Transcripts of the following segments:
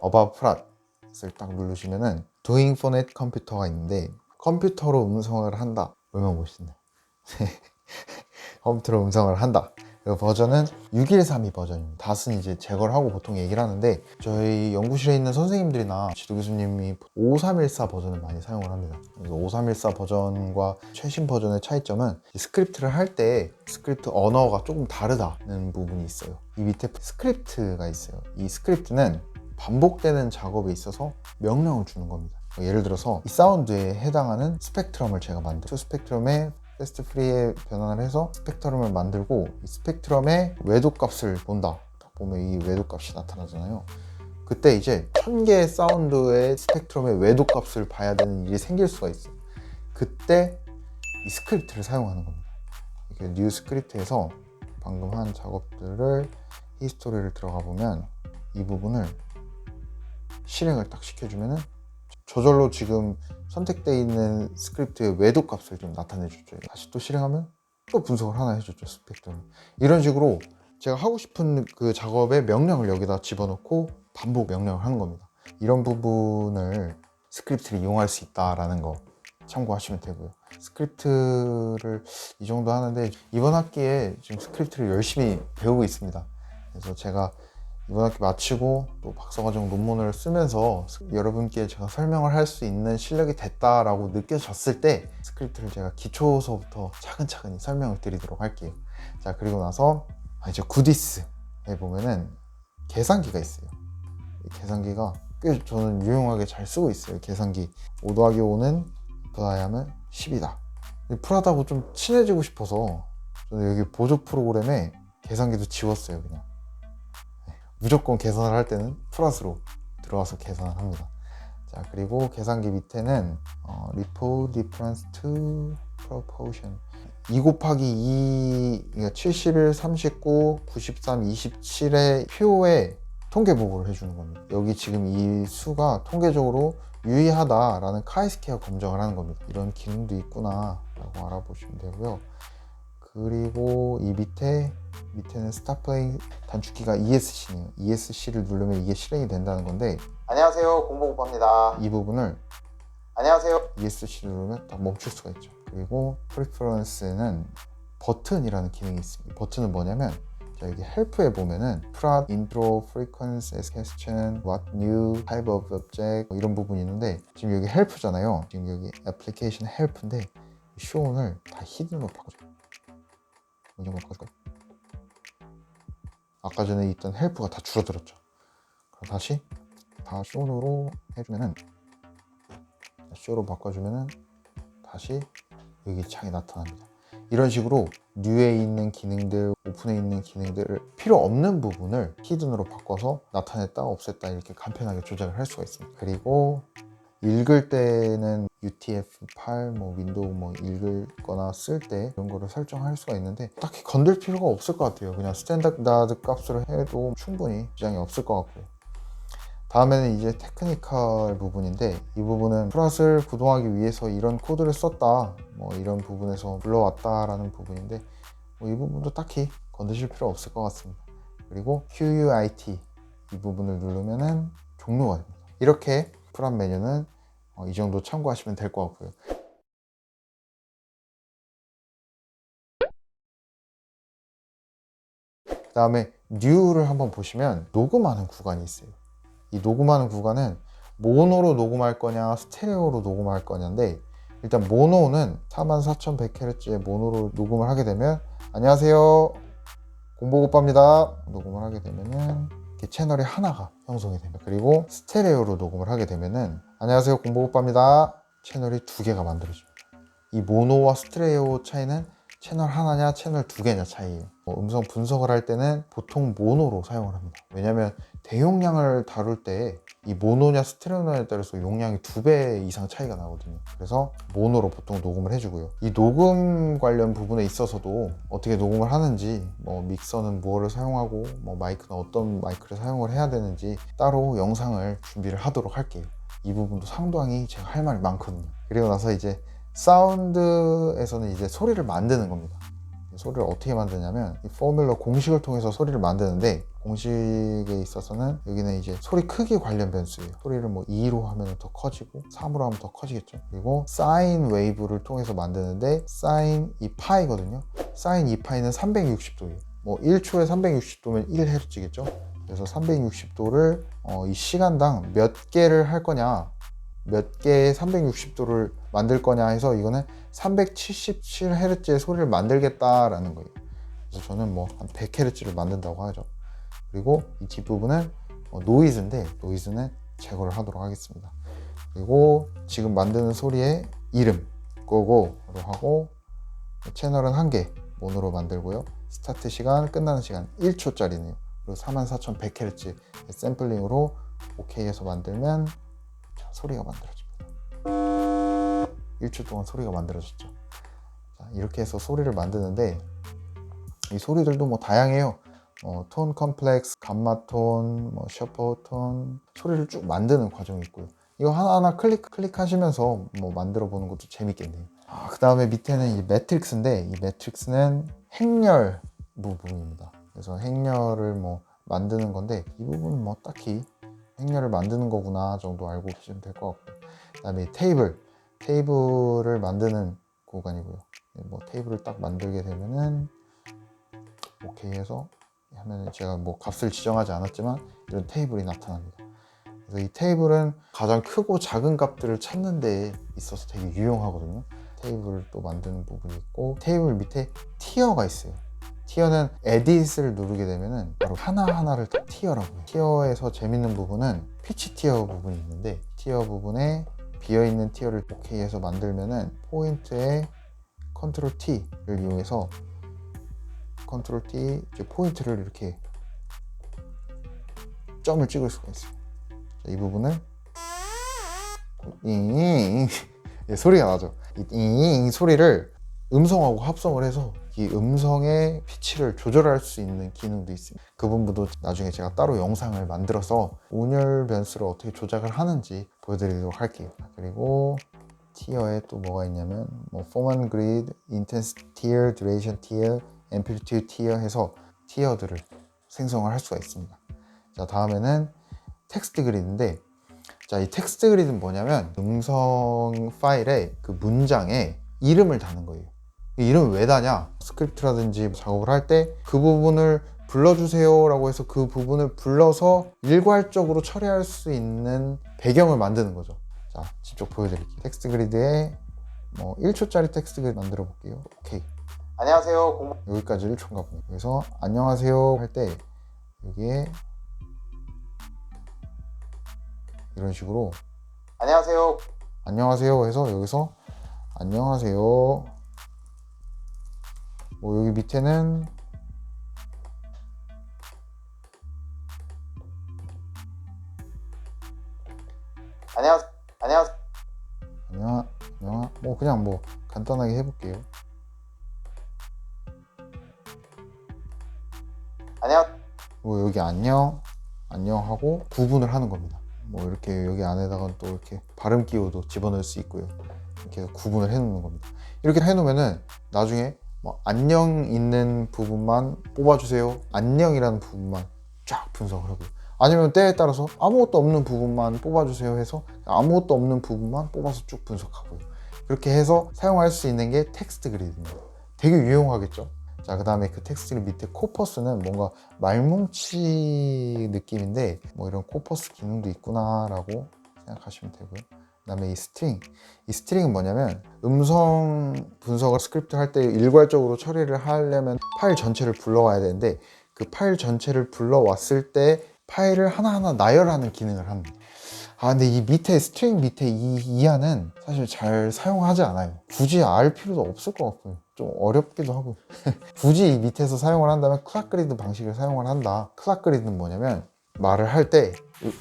Above Prat을 딱 누르시면은 Doing Phonate 컴퓨터가 있는데 컴퓨터로 음성을 한다. 얼마나 멋있네. 컴퓨터로 음성을 한다. 그 버전은 6132 버전입니다. 닷은 이제 제거를 하고 보통 얘기를 하는데 저희 연구실에 있는 선생님들이나 지도 교수님이 5314 버전을 많이 사용을 합니다. 그래서 5314 버전과 최신 버전의 차이점은 스크립트를 할 때 스크립트 언어가 조금 다르다는 부분이 있어요. 이 밑에 스크립트가 있어요. 이 스크립트는 반복되는 작업에 있어서 명령을 주는 겁니다. 예를 들어서 이 사운드에 해당하는 스펙트럼을 제가 만들고 스펙트럼에 패스트 프리에 변환을 해서 스펙트럼을 만들고 이 스펙트럼의 외도값을 본다. 보면 이 외도값이 나타나잖아요. 그때 이제 1000개의 사운드의 스펙트럼의 외도값을 봐야 되는 일이 생길 수가 있어요. 그때 이 스크립트를 사용하는 겁니다. 이렇게 뉴 스크립트에서 방금 한 작업들을 히스토리를 들어가 보면 이 부분을 실행을 딱 시켜주면은 저절로 지금 선택되어 있는 스크립트의 외도 값을 좀 나타내 줬죠. 다시 또 실행하면 또 분석을 하나 해줬죠. 스펙트럼. 이런 식으로 제가 하고 싶은 그 작업의 명령을 여기다 집어넣고 반복 명령을 하는 겁니다. 이런 부분을 스크립트를 이용할 수 있다라는 거 참고하시면 되고요. 스크립트를 이 정도 하는데 이번 학기에 지금 스크립트를 열심히 배우고 있습니다. 그래서 제가 이번 학기 마치고 또 박사과정 논문을 쓰면서 여러분께 제가 설명을 할 수 있는 실력이 됐다라고 느껴졌을 때 스크립트를 제가 기초서부터 차근차근히 설명을 드리도록 할게요. 자, 그리고 나서 이제 구디스에 보면은 계산기가 있어요. 이 계산기가 꽤 저는 유용하게 잘 쓰고 있어요. 계산기 5 더하기 5는 더하기 하면 10이다. 프라다하고 좀 친해지고 싶어서 저는 여기 보조 프로그램에 계산기도 지웠어요. 그냥 무조건 계산을 할 때는 플러스로 들어와서 계산을 합니다. 자, 그리고 계산기 밑에는 Repo Difference to Proportion 2 곱하기 2, 그러니까 71, 39, 93, 27의 표에 통계 보고를 해주는 겁니다. 여기 지금 이 수가 통계적으로 유의하다라는 카이스케어 검정을 하는 겁니다. 이런 기능도 있구나 라고 알아보시면 되고요. 그리고 이 밑에는 스탑 플레이 단축키가 ESC네요. ESC를 누르면 이게 실행이 된다는 건데, 안녕하세요, 공보고파입니다. 이 부분을 안녕하세요 ESC를 누르면 딱 멈출 수가 있죠. 그리고 프리퍼런스는 버튼이라는 기능이 있습니다. 버튼은 뭐냐면 자, 여기 헬프에 보면은 Prod, Intro, Frequency, Question, What New, Type of Object 이런 부분이 있는데 지금 여기 헬프잖아요. 지금 여기 애플리케이션 헬프인데 쇼온을 다 히든으로 바꿔줘요. 이 정도 바꿔줄까요? 아까 전에 있던 헬프가 다 줄어들었죠. 그럼 다시 다 쇼로 해주면은 쇼로 바꿔주면은 다시 여기 창이 나타납니다. 이런 식으로 뉴에 있는 기능들, 오픈에 있는 기능들을 필요 없는 부분을 히든으로 바꿔서 나타냈다 없앴다 이렇게 간편하게 조작을 할 수가 있습니다. 그리고 읽을 때는 UTF-8, 윈도우 읽거나 쓸 때 이런 거를 설정할 수가 있는데 딱히 건들 필요가 없을 것 같아요. 그냥 스탠다드 값으로 해도 충분히 지장이 없을 것 같고요. 다음에는 이제 테크니컬 부분인데 이 부분은 프랏을 구동하기 위해서 이런 코드를 썼다 이런 부분에서 불러왔다라는 부분인데 이 부분도 딱히 건드실 필요 없을 것 같습니다. 그리고 QUIT 이 부분을 누르면은 종료가 됩니다. 이렇게 프랏 메뉴는 이 정도 참고하시면 될 것 같고요. 그 다음에 New를 한번 보시면 녹음하는 구간이 있어요. 이 녹음하는 구간은 모노로 녹음할 거냐 스테레오로 녹음할 거냐인데 일단 모노는 44,100Hz의 모노로 녹음을 하게 되면 안녕하세요 공보고빠입니다 녹음을 하게 되면은 이렇게 채널이 하나가 형성이 됩니다. 그리고 스테레오로 녹음을 하게 되면은 안녕하세요 공보고빠입니다 채널이 2개가 만들어집니다. 이 모노와 스테레오 차이는 채널 하나냐 채널 2개냐 차이예요. 음성 분석을 할 때는 보통 모노로 사용을 합니다. 왜냐면 대용량을 다룰 때 이 모노냐 스테레오냐에 따라서 용량이 2배 이상 차이가 나거든요. 그래서 모노로 보통 녹음을 해주고요. 이 녹음 관련 부분에 있어서도 어떻게 녹음을 하는지 믹서는 무엇을 사용하고 마이크는 어떤 마이크를 사용을 해야 되는지 따로 영상을 준비를 하도록 할게요. 이 부분도 상당히 제가 할 말이 많거든요. 그리고 나서 이제 사운드에서는 이제 소리를 만드는 겁니다. 소리를 어떻게 만드냐면 이 포뮬러 공식을 통해서 소리를 만드는데, 공식에 있어서는 여기는 이제 소리 크기 관련 변수예요. 소리를 뭐 2로 하면 더 커지고 3으로 하면 더 커지겠죠. 그리고 사인 웨이브를 통해서 만드는데, 사인 2파이거든요. 사인 2파이는 360도예요. 뭐 1초에 360도면 1Hz겠죠. 그래서 360도를 이 시간당 몇 개를 할 거냐, 몇 개의 360도를 만들 거냐 해서 이거는 377Hz의 소리를 만들겠다라는 거예요. 그래서 저는 뭐 한 100Hz를 만든다고 하죠. 그리고 이 뒷부분은 노이즈인데, 노이즈는 제거를 하도록 하겠습니다. 그리고 지금 만드는 소리의 이름 고고로 하고, 채널은 1개 모노로 만들고요. 스타트 시간, 끝나는 시간 1초짜리네요. 그리고 44,100Hz 샘플링으로 오케이 해서 만들면 소리가 만들어집니다. 1초 동안 소리가 만들어졌죠. 자, 이렇게 해서 소리를 만드는데, 이 소리들도 뭐 다양해요. 톤 컴플렉스, 감마톤, 뭐 셔퍼톤, 소리를 쭉 만드는 과정이 있고요. 이거 하나하나 클릭하시면서 뭐 만들어 보는 것도 재밌겠네요. 그 다음에 밑에는 이 매트릭스인데, 이 매트릭스는 행렬 부분입니다. 그래서 행렬을 뭐 만드는 건데, 이 부분은 뭐 딱히 행렬을 만드는 거구나 정도 알고 계시면 될 것 같고, 그 다음에 테이블을 만드는 구간이고요. 뭐 테이블을 딱 만들게 되면은 오케이 해서 하면 제가 뭐 값을 지정하지 않았지만 이런 테이블이 나타납니다. 그래서 이 테이블은 가장 크고 작은 값들을 찾는 데 있어서 되게 유용하거든요. 테이블을 또 만드는 부분이 있고, 테이블 밑에 티어가 있어요. 티어는 에딧을 누르게 되면은 바로 하나하나를 다 티어라고 해요. 티어에서 재밌는 부분은 피치 티어 부분이 있는데, 티어 부분에 비어있는 티어를 오케이 해서 만들면은 포인트에 컨트롤 T를 이용해서 컨트롤 T 이제 포인트를 이렇게 점을 찍을 수가 있어요. 자, 이 부분을 잉 소리가 나죠. 이 소리를 음성하고 합성을 해서 이 음성의 피치를 조절할 수 있는 기능도 있습니다. 그 부분도 나중에 제가 따로 영상을 만들어서 온열 변수를 어떻게 조작을 하는지 보여드리도록 할게요. 그리고 티어에 또 뭐가 있냐면 뭐 Form Grid, Intensity Tier, Duration Tier, Amplitude Tier 해서 티어들을 생성을 할 수가 있습니다. 자, 다음에는 텍스트 그리드인데, 자, 이 텍스트 그리드는 뭐냐면 음성 파일에 그 문장에 이름을 다는 거예요. 이 이름을 왜 다냐? 스크립트라든지 작업을 할 때 그 부분을 불러주세요 라고 해서 그 부분을 불러서 일괄적으로 처리할 수 있는 배경을 만드는 거죠. 자, 직접 보여드릴게요. 텍스트 그리드에 뭐 1초짜리 텍스트 그리드 만들어 볼게요. 오케이. 안녕하세요. 여기까지 1초인가 보네요. 그래서 안녕하세요 할 때 여기에 이런 식으로 안녕하세요 해서 여기서 안녕하세요, 뭐 여기 밑에는 뭐 그냥 뭐 간단하게 해볼게요. 뭐 여기 안녕하고 구분을 하는 겁니다. 뭐 이렇게 여기 안에다가 또 이렇게 발음 기호도 집어넣을 수 있고요. 이렇게 해서 구분을 해 놓는 겁니다. 이렇게 해 놓으면은 나중에 뭐 안녕 있는 부분만 뽑아주세요, 안녕이라는 부분만 쫙 분석을 하고요. 아니면 때에 따라서 아무것도 없는 부분만 뽑아주세요 해서 아무것도 없는 부분만 뽑아서 쭉 분석하고요. 그렇게 해서 사용할 수 있는 게 텍스트 그리드입니다. 되게 유용하겠죠? 자, 그 다음에 그 텍스트 그리드 밑에 코퍼스는 뭔가 말뭉치 느낌인데 뭐 이런 코퍼스 기능도 있구나 라고 생각하시면 되고요. 그 다음에 이 스트링은 뭐냐면 음성 분석을 스크립트 할 때 일괄적으로 처리를 하려면 파일 전체를 불러와야 되는데, 그 파일 전체를 불러왔을 때 파일을 하나하나 나열하는 기능을 합니다. 근데 이 밑에 스트링 밑에 이 이하는 사실 잘 사용하지 않아요. 굳이 알 필요도 없을 것 같고요. 좀 어렵기도 하고 굳이 이 밑에서 사용을 한다면 클락 그리드 방식을 사용을 한다. 클락 그리드는 뭐냐면 말을 할 때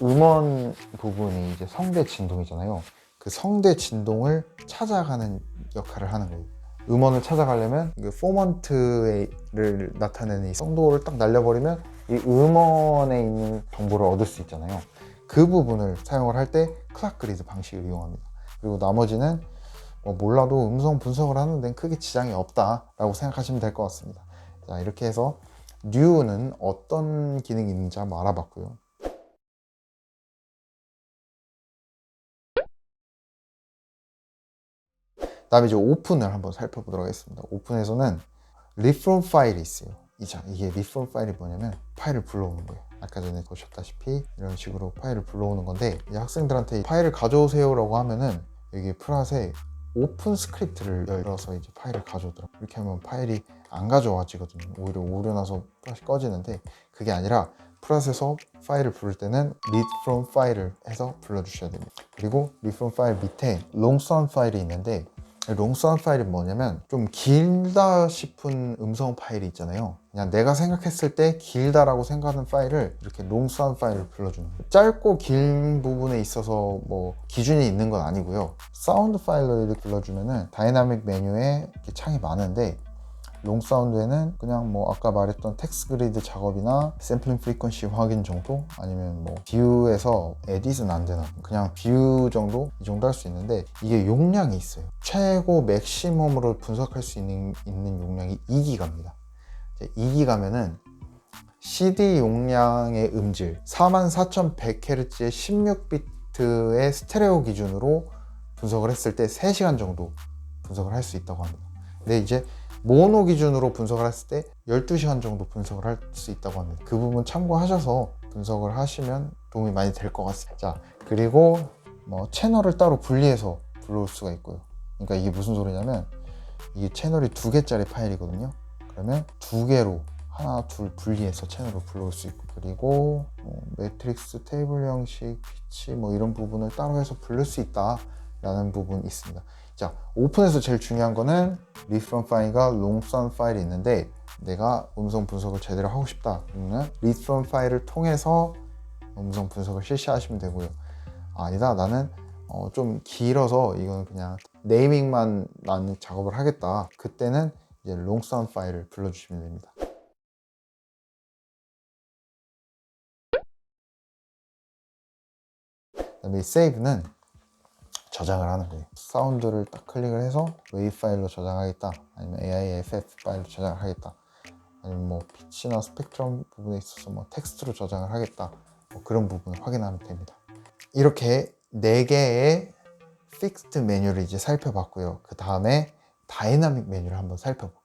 음원 부분이 이제 성대 진동이잖아요. 그 성대 진동을 찾아가는 역할을 하는 거예요. 음원을 찾아가려면 그 포먼트를 나타내는 이 성도를 딱 날려버리면 이 음원에 있는 정보를 얻을 수 있잖아요. 그 부분을 사용을 할 때 클락 그리드 방식을 이용합니다. 그리고 나머지는 몰라도 음성 분석을 하는 데는 크게 지장이 없다라고 생각하시면 될 것 같습니다. 자, 이렇게 해서 New는 어떤 기능이 있는지 한번 알아봤고요. 다음에 이제 오픈을 한번 살펴보도록 하겠습니다. 오픈에서는 reference 파일이 있어요. 이게 reference 파일이 뭐냐면 파일을 불러오는 거예요. 아까 전에 보셨다시피 이런 식으로 파일을 불러오는 건데, 이제 학생들한테 파일을 가져오세요 라고 하면은 여기 프랏에 오픈 스크립트를 열어서 이제 파일을 가져오더라고요. 이렇게 하면 파일이 안 가져와지거든요. 오히려 오류나서 프랏이 꺼지는데, 그게 아니라 프랏에서 파일을 부를 때는 read from 파일을 해서 불러주셔야 됩니다. 그리고 read from 파일 밑에 long 파일이 있는데, 롱선 파일이 뭐냐면 좀 길다 싶은 음성 파일이 있잖아요. 그냥 내가 생각했을 때 길다라고 생각하는 파일을 이렇게 롱선 파일을 불러주는 거예요. 짧고 긴 부분에 있어서 뭐 기준이 있는 건 아니고요. 사운드 파일로 이렇게 불러주면은 다이나믹 메뉴에 이렇게 창이 많은데, 롱 사운드에는 그냥 뭐 아까 말했던 텍스트 그리드 작업이나 샘플링 프리퀀시 확인 정도, 아니면 뭐 뷰에서 에딧은 안 되나 그냥 뷰 정도, 이 정도 할 수 있는데, 이게 용량이 있어요. 최고 맥시멈으로 분석할 수 있는 용량이 2기가입니다. 2기가면은 CD 용량의 음질 44,100Hz의 16비트의 스테레오 기준으로 분석을 했을 때 3시간 정도 분석을 할 수 있다고 합니다. 근데 이제 모노 기준으로 분석을 했을 때 12시간 정도 분석을 할 수 있다고 합니다. 그 부분 참고하셔서 분석을 하시면 도움이 많이 될 것 같습니다. 자, 그리고 뭐 채널을 따로 분리해서 불러올 수가 있고요. 그러니까 이게 무슨 소리냐면, 이게 채널이 2개짜리 파일이거든요. 그러면 2개로 하나 둘 분리해서 채널을 불러올 수 있고, 그리고 매트릭스 테이블 형식, 피치 뭐 이런 부분을 따로 해서 부를 수 있다 라는 부분이 있습니다. 자, 오픈에서 제일 중요한 거는 read from 파일과 long sound 파일이 있는데, 내가 음성 분석을 제대로 하고 싶다 그러면 read from 파일을 통해서 음성 분석을 실시하시면 되고요. 아니다, 나는 좀 길어서 이건 그냥 네이밍만 나는 작업을 하겠다, 그때는 이제 long sound 파일을 불러주시면 됩니다. 그다음에 save는 저장을 하는 거예요. 사운드를 딱 클릭을 해서 웨이브 파일로 저장하겠다, 아니면 AIFF 파일로 저장을 하겠다, 아니면 뭐 피치나 스펙트럼 부분에 있어서 뭐 텍스트로 저장을 하겠다, 뭐 그런 부분을 확인하면 됩니다. 이렇게 4개의 픽스드 메뉴를 이제 살펴봤고요. 그 다음에 다이나믹 메뉴를 한번 살펴볼게요.